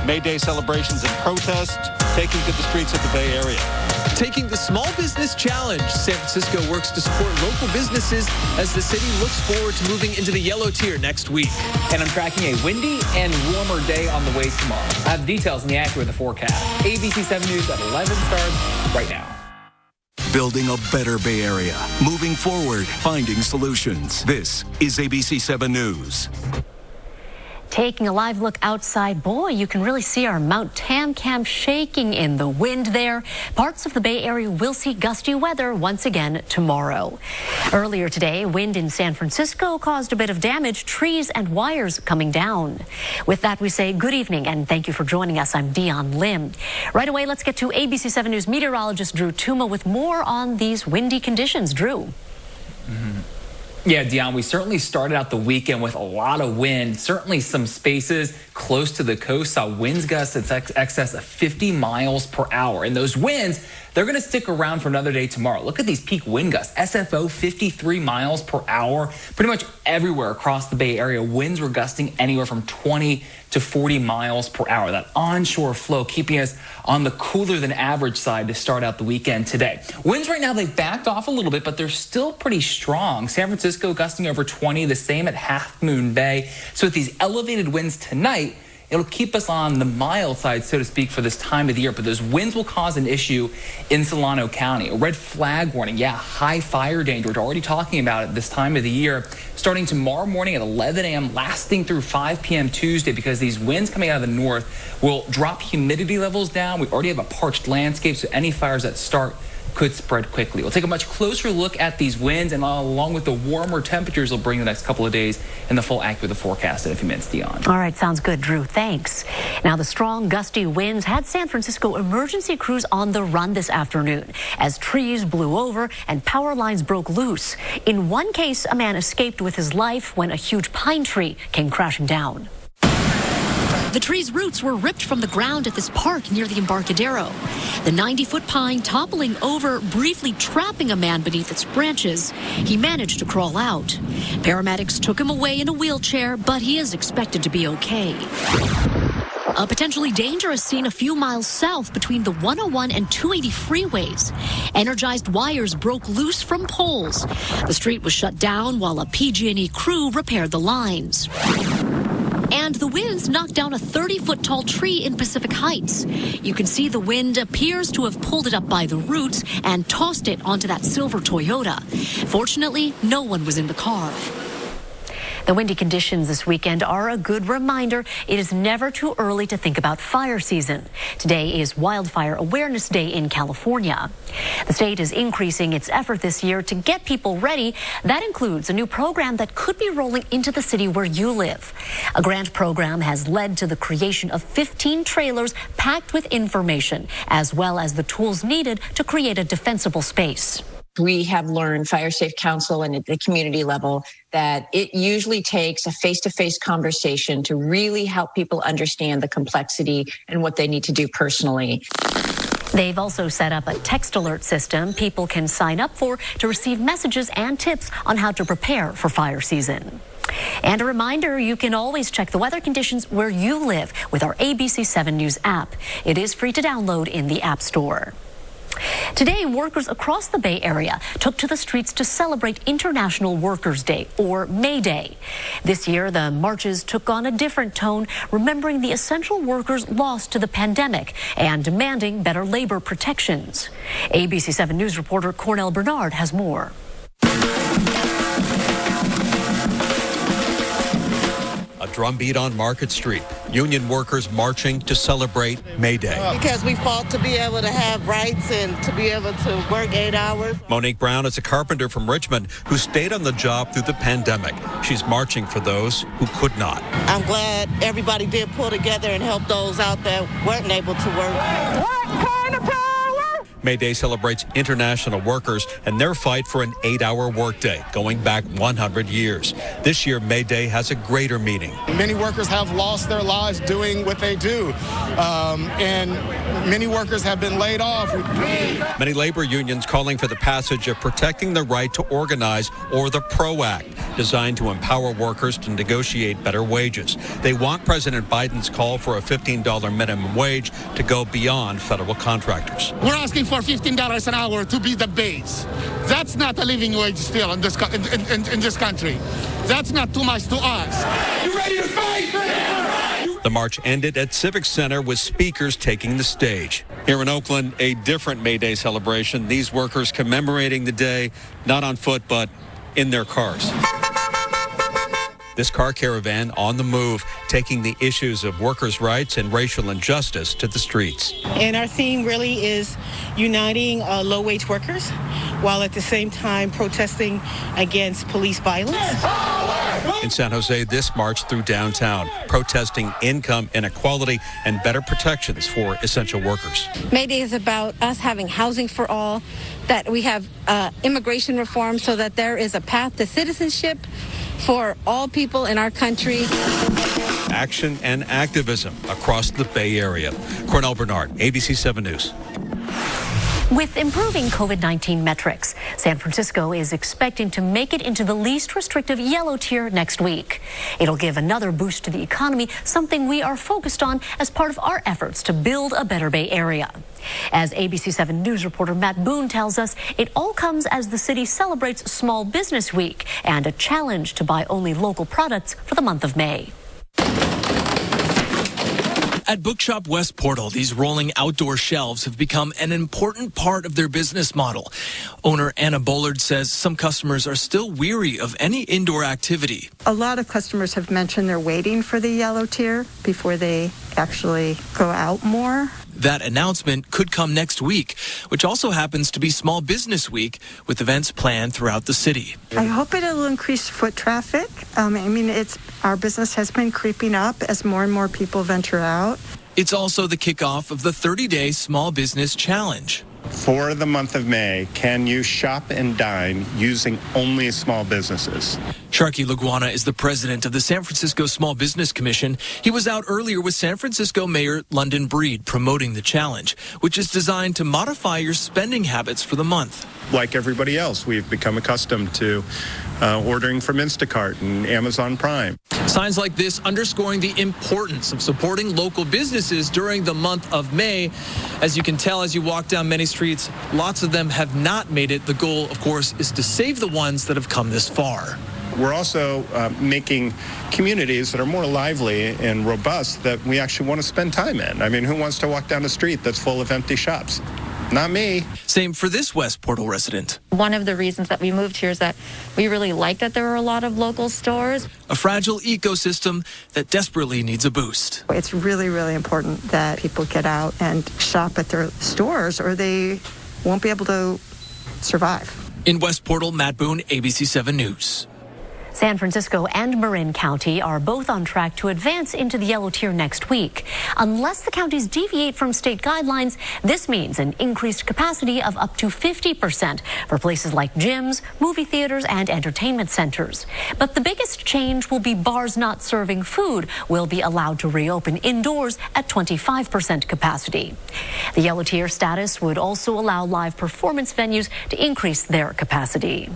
May Day celebrations and protests taking to the streets of the Bay Area. Taking the Small Business Challenge, San Francisco works to support local businesses as the city looks forward to moving into the yellow tier next week. And I'm tracking a windy and warmer day on the way tomorrow. I have details in the accurate forecast. ABC 7 News at 11 starts right now. Building a better Bay Area. Moving forward, finding solutions. This is ABC 7 News. Taking a live look outside, boy, you can really see our Mount Tamcam shaking in the wind there. Parts of the Bay Area will see gusty weather once again tomorrow. Earlier today, wind in San Francisco caused a bit of damage, trees and wires coming down. With that, we say good evening and thank you for joining us. I'm Dion Lim. Right away, let's get to ABC 7 News meteorologist Drew Tuma with more on these windy conditions. Drew. Yeah, Dion, we certainly started out the weekend with a lot of wind. Certainly some spaces close to the coast saw winds gusts in excess of 50 miles per hour. And those winds, they're going to stick around for another day tomorrow. Look at these peak wind gusts. SFO, 53 miles per hour. Pretty much everywhere across the Bay Area, winds were gusting anywhere from 20 to 40 miles per hour. That onshore flow keeping us on the cooler than average side to start out the weekend today. Winds right now, they've backed off a little bit, but they're still pretty strong. San Francisco gusting over 20, the same at Half Moon Bay. So with these elevated winds tonight, it'll keep us on the mild side, so to speak, for this time of the year. But those winds will cause an issue in Solano County. A red flag warning. Yeah, high fire danger. We're already talking about it this time of the year. Starting tomorrow morning at 11 a.m., lasting through 5 p.m. Tuesday, because these winds coming out of the north will drop humidity levels down. We already have a parched landscape, so any fires that start could spread quickly. We'll take a much closer look at these winds, and along with the warmer temperatures will bring the next couple of days in the full accurate forecast in a few minutes, Dion. All right, sounds good, Drew. Thanks. Now, the strong gusty winds had San Francisco emergency crews on the run this afternoon as trees blew over and power lines broke loose. In one case, a man escaped with his life when a huge pine tree came crashing down. The tree's roots were ripped from the ground at this park near the Embarcadero. The 90-foot pine toppling over, briefly trapping a man beneath its branches. He managed to crawl out. Paramedics took him away in a wheelchair, but he is expected to be okay. A potentially dangerous scene a few miles south between the 101 and 280 freeways. Energized wires broke loose from poles. The street was shut down while a PG&E crew repaired the lines. And the winds knocked down a 30-foot tall tree in Pacific Heights. You can see the wind appears to have pulled it up by the roots and tossed it onto that silver Toyota. Fortunately, no one was in the car. The windy conditions this weekend are a good reminder it is never too early to think about fire season. Today is Wildfire Awareness Day in California. The state is increasing its effort this year to get people ready. That includes a new program that could be rolling into the city where you live. A grant program has led to the creation of 15 trailers packed with information, as well as the tools needed to create a defensible space. We have learned, Fire Safe Council and at the community level, that it usually takes a face-to-face conversation to really help people understand the complexity and what they need to do personally. They've also set up a text alert system people can sign up for to receive messages and tips on how to prepare for fire season. And a reminder, you can always check the weather conditions where you live with our ABC 7 News app. It is free to download in the App Store. Today, workers across the Bay Area took to the streets to celebrate International Workers' Day, or May Day. This year, the marches took on a different tone, remembering the essential workers lost to the pandemic and demanding better labor protections. ABC 7 News reporter Cornell Barnard has more. A drumbeat on Market Street. Union workers marching to celebrate May Day. Because we fought to be able to have rights and to be able to work 8 hours. Monique Brown is a carpenter from Richmond who stayed on the job through the pandemic. She's marching for those who could not. I'm glad everybody did pull together and help those out that weren't able to work. What kind of power? May Day celebrates international workers and their fight for an 8-hour workday, going back 100 years. This year, May Day has a greater meaning. Many workers have lost their lives doing what they do, and many workers have been laid off. Many labor unions calling for the passage of Protecting the Right to Organize, or the PRO Act. designed to empower workers to negotiate better wages. They want President Biden's call for a $15 minimum wage to go beyond federal contractors. We're asking for $15 an hour to be the base. That's not a living wage still in this country. That's not too much to us. You ready to fight? The march ended at Civic Center with speakers taking the stage. Here in Oakland, a different May Day celebration. These workers commemorating the day, not on foot, but in their cars. This car caravan on the move, taking the issues of workers' rights and racial injustice to the streets. And our theme really is uniting low-wage workers while at the same time protesting against police violence. In San Jose, this march through downtown, protesting income inequality and better protections for essential workers. May Day is about us having housing for all, that we have immigration reform so that there is a path to citizenship for all people in our country. Action and activism across the Bay Area. Cornell Barnard, ABC 7 News. With improving COVID-19 metrics, San Francisco is expecting to make it into the least restrictive yellow tier next week. It'll give another boost to the economy, something we are focused on as part of our efforts to build a better Bay Area. As ABC 7 News reporter Matt Boone tells us, it all comes as the city celebrates Small Business Week and a challenge to buy only local products for the month of May. At Bookshop West Portal, these rolling outdoor shelves have become an important part of their business model. Owner Anna Bullard says some customers are still weary of any indoor activity. A lot of customers have mentioned they're waiting for the yellow tier before they actually go out more. That announcement could come next week, which also happens to be Small Business Week, with events planned throughout the city. I hope it'll increase foot traffic. Our business has been creeping up as more and more people venture out. It's also the kickoff of the 30-day Small Business Challenge. For the month of May, can you shop and dine using only small businesses? Sharky Laguana is the president of the San Francisco Small Business Commission. He was out earlier with San Francisco Mayor London Breed promoting the challenge, which is designed to modify your spending habits for the month. Like everybody else, we've become accustomed to ordering from Instacart and Amazon Prime. Signs like this underscoring the importance of supporting local businesses during the month of May. As you can tell as you walk down many streets, lots of them have not made it. The goal, of course, is to save the ones that have come this far. We're also making communities that are more lively and robust that we actually want to spend time in. I mean, who wants to walk down a street that's full of empty shops? Not me. Same for this West Portal resident. One of the reasons that we moved here is that we really like that there are a lot of local stores. A fragile ecosystem that desperately needs a boost. It's really, really important that people get out and shop at their stores or they won't be able to survive. In West Portal, Matt Boone, ABC 7 News. San Francisco and Marin County are both on track to advance into the yellow tier next week. Unless the counties deviate from state guidelines, this means an increased capacity of up to 50% for places like gyms, movie theaters, and entertainment centers. But the biggest change will be bars not serving food will be allowed to reopen indoors at 25% capacity. The yellow tier status would also allow live performance venues to increase their capacity.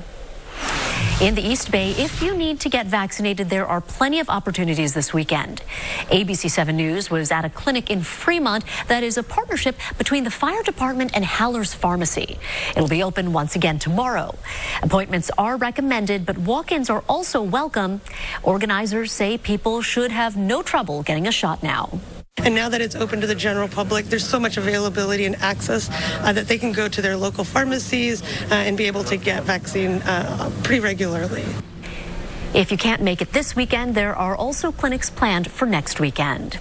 In the East Bay, if you need to get vaccinated, there are plenty of opportunities this weekend. ABC 7 News was at a clinic in Fremont that is a partnership between the fire department and Haller's Pharmacy. It'll be open once again tomorrow. Appointments are recommended, but walk-ins are also welcome. Organizers say people should have no trouble getting a shot now. And now that it's open to the general public, there's so much availability and access that they can go to their local pharmacies and be able to get vaccine pretty regularly. If you can't make it this weekend, there are also clinics planned for next weekend.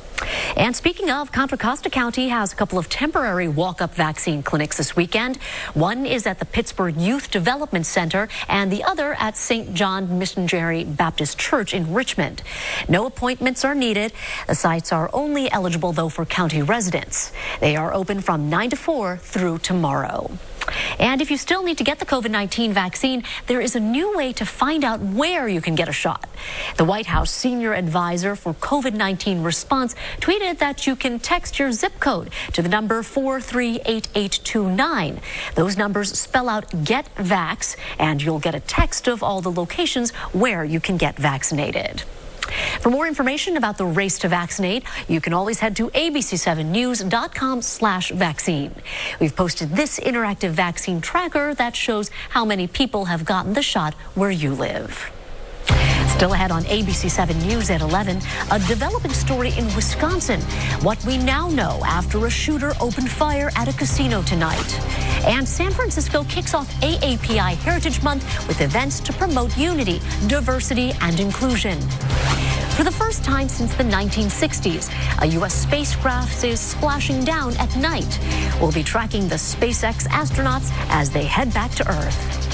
And speaking of, Contra Costa County has a couple of temporary walk-up vaccine clinics this weekend. One is at the Pittsburgh Youth Development Center and the other at St. John Missionary Baptist Church in Richmond. No appointments are needed. The sites are only eligible, though, for county residents. They are open from 9 to 4 through tomorrow. And if you still need to get the COVID-19 vaccine, there is a new way to find out where you can get a shot. The White House senior advisor for COVID-19 response tweeted that you can text your zip code to the number 438829. Those numbers spell out Get Vax, and you'll get a text of all the locations where you can get vaccinated. For more information about the race to vaccinate, you can always head to abc7news.com/vaccine. We've posted this interactive vaccine tracker that shows how many people have gotten the shot where you live. Still ahead on ABC7 News at 11, a developing story in Wisconsin. What we now know after a shooter opened fire at a casino tonight. And San Francisco kicks off AAPI Heritage Month with events to promote unity, diversity, and inclusion. For the first time since the 1960s, a U.S. spacecraft is splashing down at night. We'll be tracking the SpaceX astronauts as they head back to Earth.